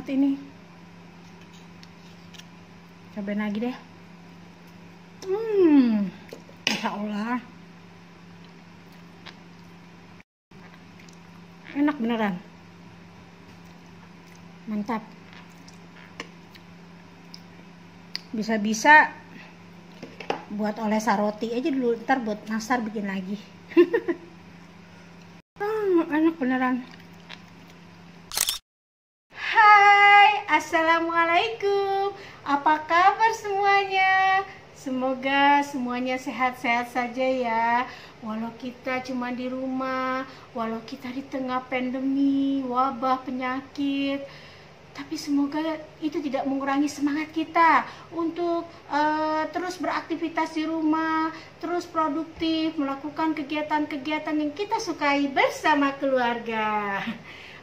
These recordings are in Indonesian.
banget ini. Cobain lagi deh. Masya Allah, enak beneran, mantap. Bisa-bisa buat oles roti aja dulu, ntar buat nastar bikin lagi. Enak beneran. Hai, assalamualaikum. Apa kabar semuanya? Semoga semuanya sehat-sehat saja ya. Walau kita cuma di rumah, walau kita di tengah pandemi, wabah, penyakit, tapi semoga itu tidak mengurangi semangat kita untuk terus beraktivitas di rumah, terus produktif, melakukan kegiatan-kegiatan yang kita sukai bersama keluarga.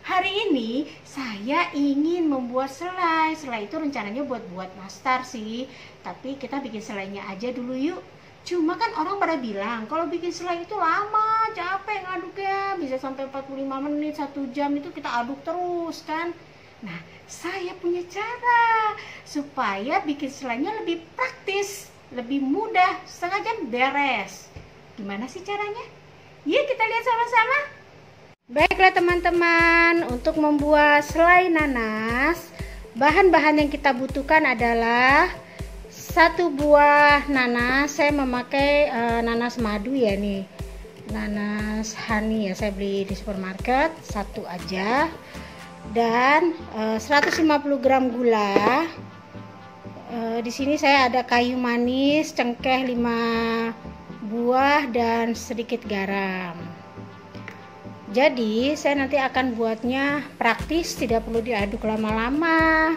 Hari ini saya ingin membuat selai. Selai itu rencananya buat nastar sih, tapi kita bikin selainya aja dulu yuk. Cuma kan orang pada bilang kalau bikin selai itu lama, capek ngaduknya, bisa sampai 45 menit, 1 jam itu kita aduk terus kan. Nah, saya punya cara supaya bikin selainya lebih praktis, lebih mudah, setengah jam beres. Gimana sih caranya? Yuk kita lihat sama-sama. Baiklah teman-teman, untuk membuat selai nanas, bahan-bahan yang kita butuhkan adalah 1 buah nanas. Saya memakai nanas madu ya nih, nanas honey ya, saya beli di supermarket, 1 aja. Dan 150 gram gula. Di sini saya ada kayu manis, cengkeh 5 buah dan sedikit garam. Jadi saya nanti akan buatnya praktis, tidak perlu diaduk lama-lama.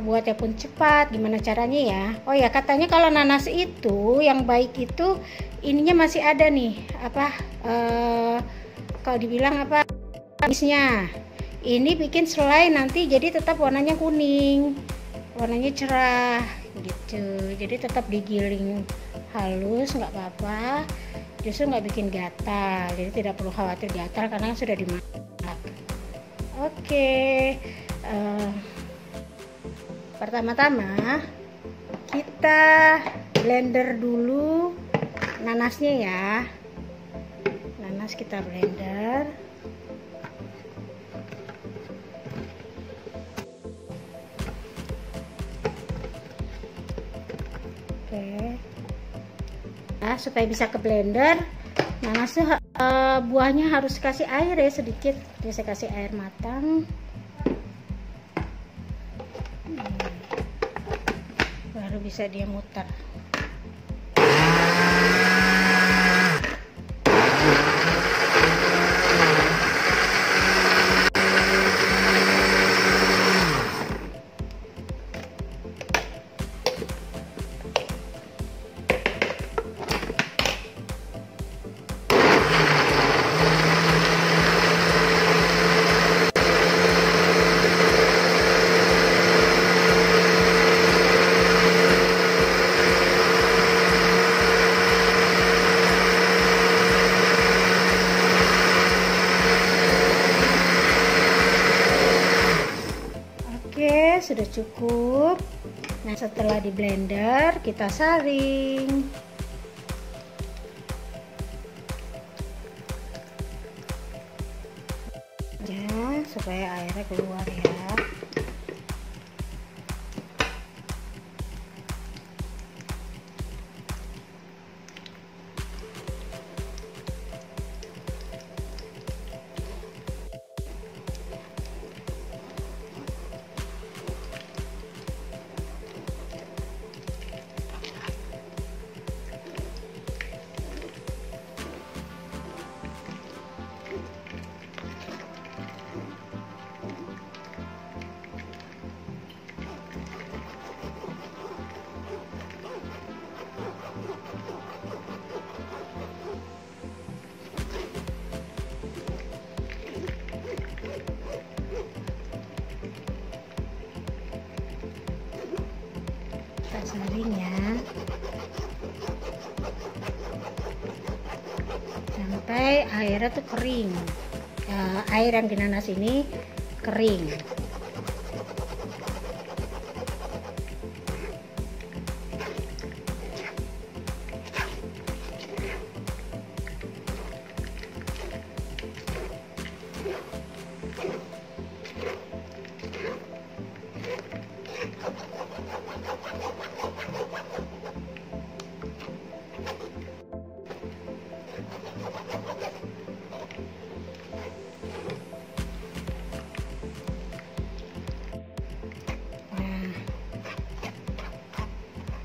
Buatnya pun cepat. Gimana caranya ya? Oh ya, katanya kalau nanas itu yang baik itu ininya masih ada nih, apa kalau dibilang apa, manisnya. Ini bikin selai nanti jadi tetap warnanya kuning, warnanya cerah gitu. Jadi tetap digiling halus, nggak apa-apa. Justru nggak bikin gatal, jadi tidak perlu khawatir gatal karena sudah dimasak. Oke, pertama-tama kita blender dulu nanasnya ya. Nanas kita blender. Oke. Nah, supaya bisa ke blender, nanasnya buahnya harus kasih air ya sedikit. Jadi saya kasih air matang. Baru bisa dia muter. Sudah cukup. Nah, setelah di blender kita saring ya supaya airnya keluar ya. Saring ya sampai airnya tuh kering. Air yang di nanas ini kering.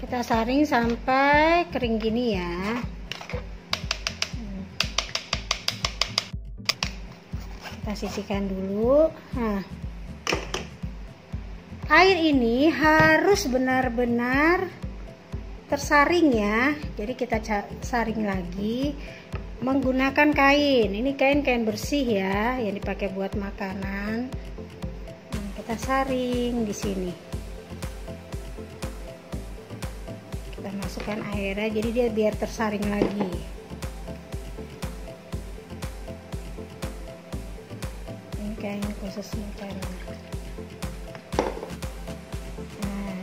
Kita saring sampai kering gini ya. Kita sisihkan dulu. Nah, air ini harus benar-benar tersaring ya. Jadi kita saring lagi menggunakan kain. Ini kain bersih ya, yang dipakai buat makanan. Nah, kita saring di sini. Kita masukkan airnya, jadi dia biar tersaring lagi. Ini kain khusus makanan. Nah,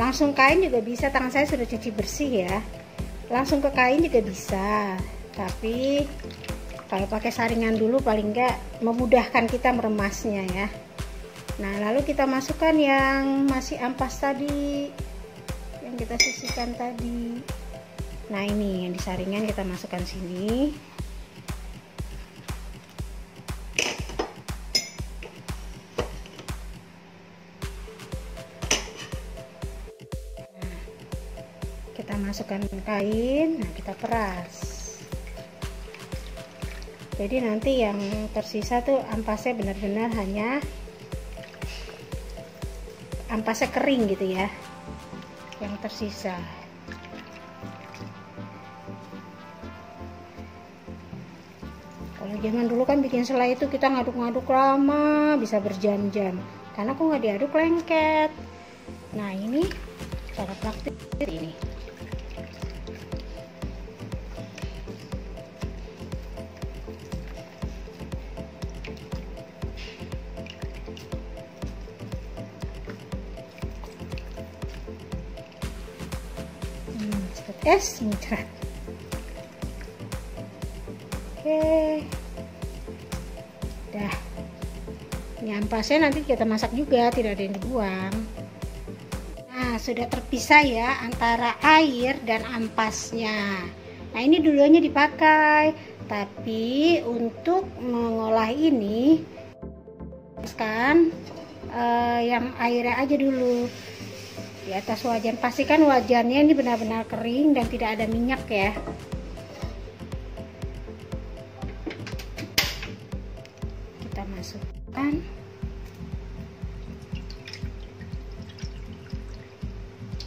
langsung kain juga bisa, tangan saya sudah cuci bersih ya. Langsung ke kain juga bisa, tapi kalau pakai saringan dulu paling enggak memudahkan kita meremasnya ya. Nah, lalu kita masukkan yang masih ampas tadi, yang kita sisihkan tadi. Nah, ini yang disaringan kita masukkan sini. Nah, kita masukkan kain, nah kita peras. Jadi nanti yang tersisa tuh ampasnya benar-benar hanya ampasnya kering gitu ya, yang tersisa. Kalau zaman dulu kan bikin selai itu kita ngaduk-ngaduk lama, bisa berjam-jam, karena kok nggak diaduk lengket. Nah, ini cara praktis ini. Es muncrat. Oke, dah. Ini ampasnya nanti kita masak juga, tidak ada yang dibuang. Nah, sudah terpisah ya antara air dan ampasnya. Nah, ini dulunya dipakai, tapi untuk mengolah ini kan yang airnya aja dulu di atas wajan. Pastikan wajannya ini benar-benar kering dan tidak ada minyak ya. Kita masukkan.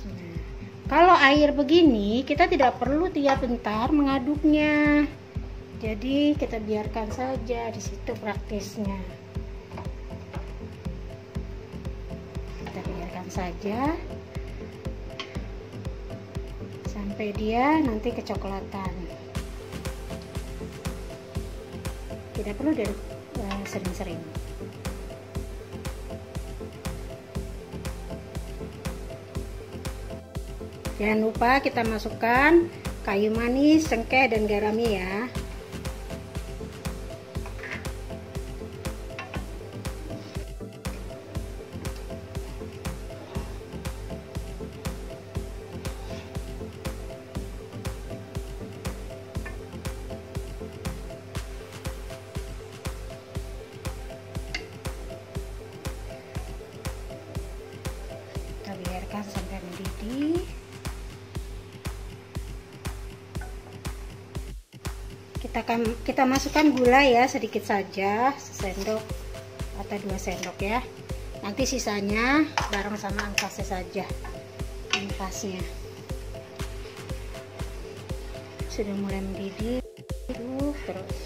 Nah, kalau air begini kita tidak perlu tiap bentar mengaduknya. Jadi kita biarkan saja, di situ praktisnya. Kita biarkan saja sampai dia nanti kecoklatan. Tidak perlu diaduk sering-sering. Jangan lupa kita masukkan kayu manis, cengkeh, dan garamnya ya. Kita biarkan sampai mendidih. Kita masukkan gula ya, sedikit saja, sendok atau 2 sendok ya. Nanti sisanya bareng sama ampasnya saja. Ampasnya sudah mulai mendidih terus.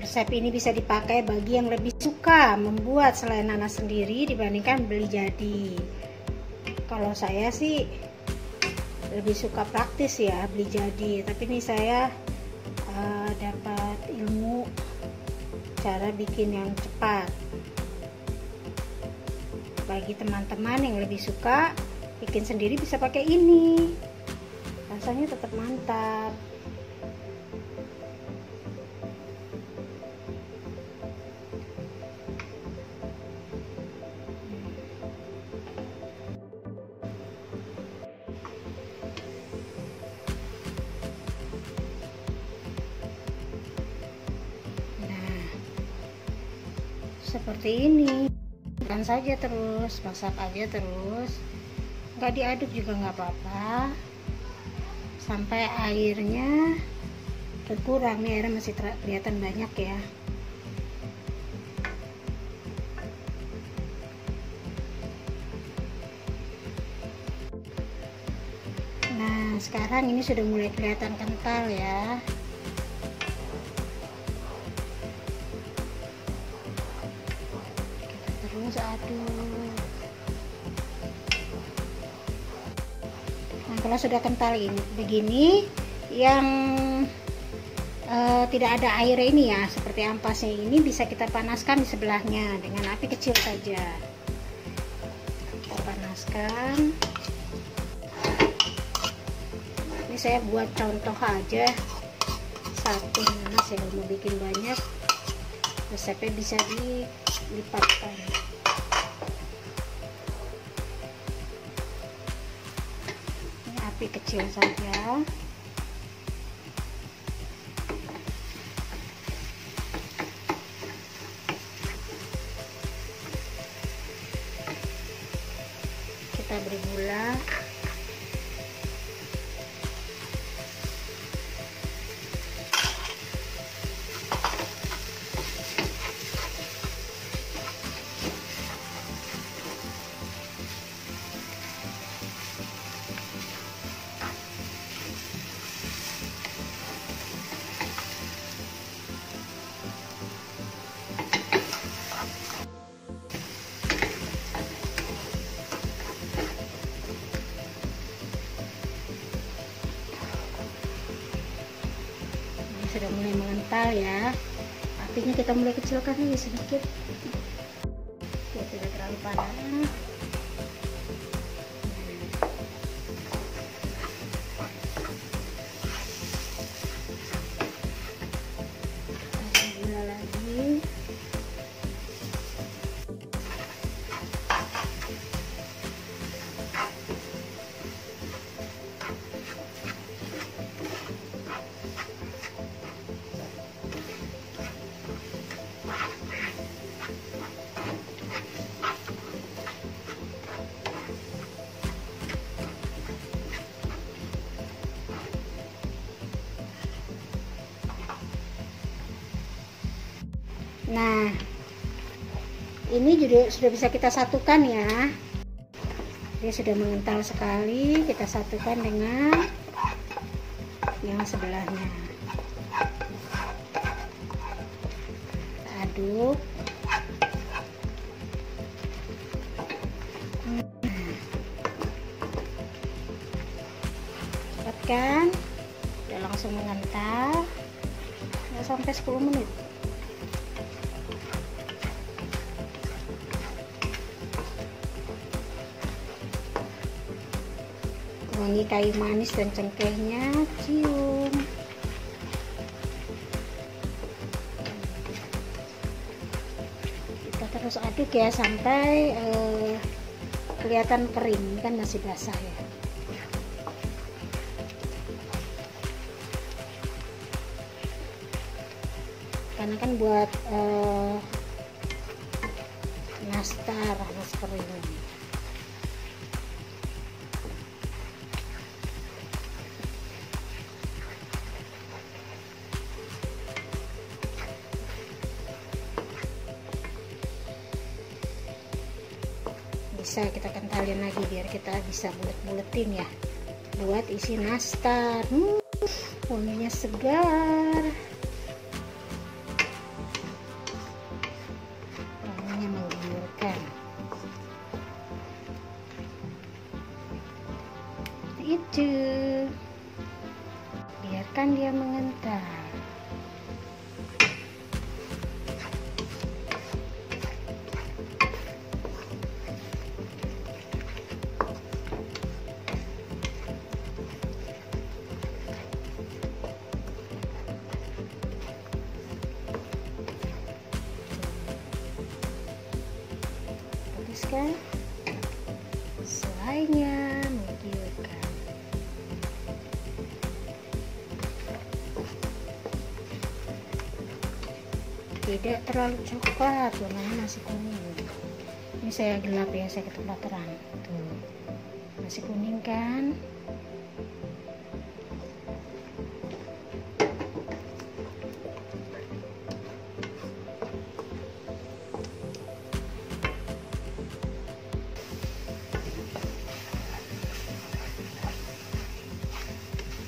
Resep ini bisa dipakai bagi yang lebih suka membuat selai nanas sendiri dibandingkan beli jadi. Kalau saya sih lebih suka praktis ya, beli jadi. Tapi ini saya dapat ilmu cara bikin yang cepat. Bagi teman-teman yang lebih suka bikin sendiri bisa pakai ini, rasanya tetap mantap. Seperti ini, makan saja terus, masak aja terus, nggak diaduk juga nggak apa-apa sampai airnya berkurang. Nih airnya masih kelihatan banyak ya. Nah sekarang ini sudah mulai kelihatan kental ya. Terus aduk. Nah kalau sudah kental ini begini, yang tidak ada air ini ya, seperti ampasnya ini, bisa kita panaskan di sebelahnya dengan api kecil saja. Kita panaskan. Ini saya buat contoh aja satu, nah saya mau bikin banyak, resepnya bisa dilipatkan. Api kecil saja. Kita beri gula. Sudah mulai mengental ya, apinya kita mulai kecilkan aja sedikit ya, tidak terlalu panas. Kasih gula lagi. Nah, ini juga sudah bisa kita satukan ya. Dia sudah mengental sekali, kita satukan dengan yang sebelahnya. Kita aduk. Cepat kan? Udah langsung mengental. Nggak sampai 10 menit. Wangi kayu manis dan cengkehnya cium. Kita terus aduk ya sampai kelihatan kering, kan masih basah ya. Karena kan buat nastar seperti ini. Bisa kita kentalin lagi biar kita bisa bulet-buletin ya, buat isi nastar. Wanginya segar, wanginya menggiurkan. itu. Biarkan dia mengental. Tuliskan selainya menggiurkan. Tidak terlalu coklat, warnanya masih kuning. Ini saya gelap ya, saya ketupat terang. Tuh, masih kuning kan?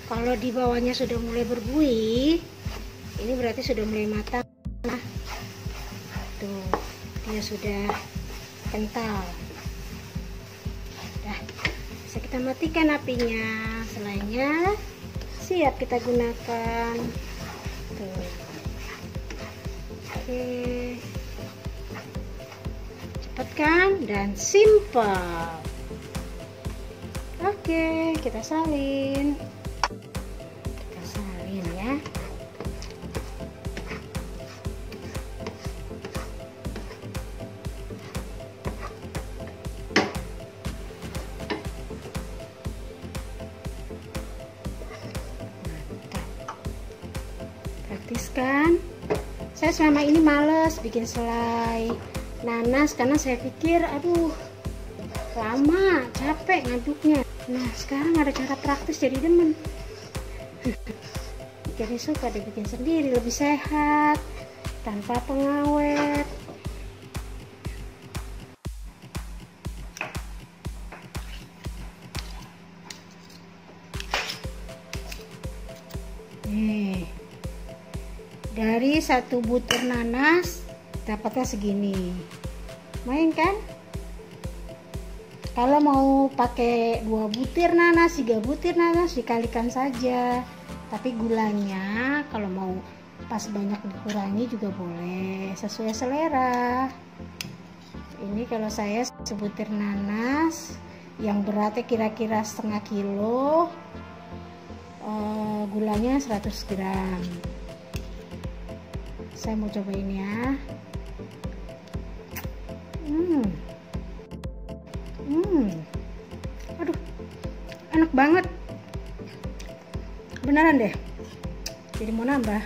Kalau di bawahnya sudah mulai berbuih, ini berarti sudah mulai matang. Tuh, dia sudah kental. Dah, bisa kita matikan apinya. Selainya siap kita gunakan. Tuh. Oke. Cepat kan dan simple. Oke, kita salin. Ya, praktis kan? Saya selama ini males bikin selai nanas karena saya pikir aduh lama, capek ngaduknya. Nah sekarang ada cara praktis jadi demen. Jadi suka dibikin sendiri, lebih sehat tanpa pengawet. Nih, dari 1 butir nanas dapatnya segini, main kan? Kalau mau pakai 2 butir nanas, 3 butir nanas dikalikan saja. Tapi gulanya kalau mau pas banyak dikurangi juga boleh, sesuai selera. Ini kalau saya sebutir nanas yang beratnya kira-kira setengah kilo, gulanya 100 gram. Saya mau cobain ya. Aduh, enak banget. Beneran deh, jadi mau nambah.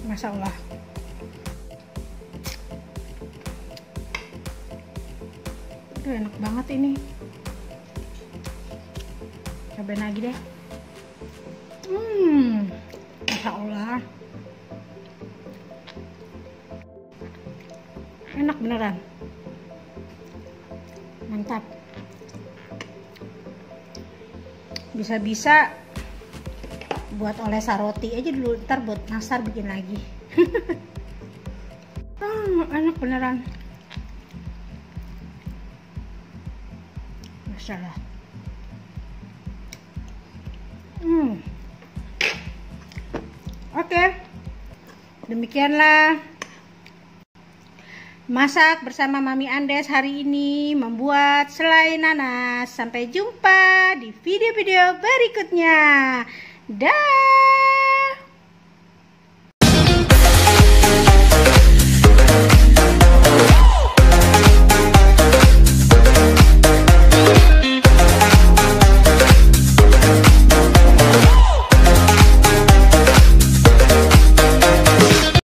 Masya Allah. Aduh, enak banget ini. Cobain lagi deh. Masya Allah. Enak beneran. Mantap. Bisa-bisa buat olesan roti aja dulu, ntar buat nasar bikin lagi. Enak beneran. Masya Allah. Oke, demikianlah masak bersama Mami Andes hari ini, membuat selai nanas. Sampai jumpa di video-video berikutnya. Dah.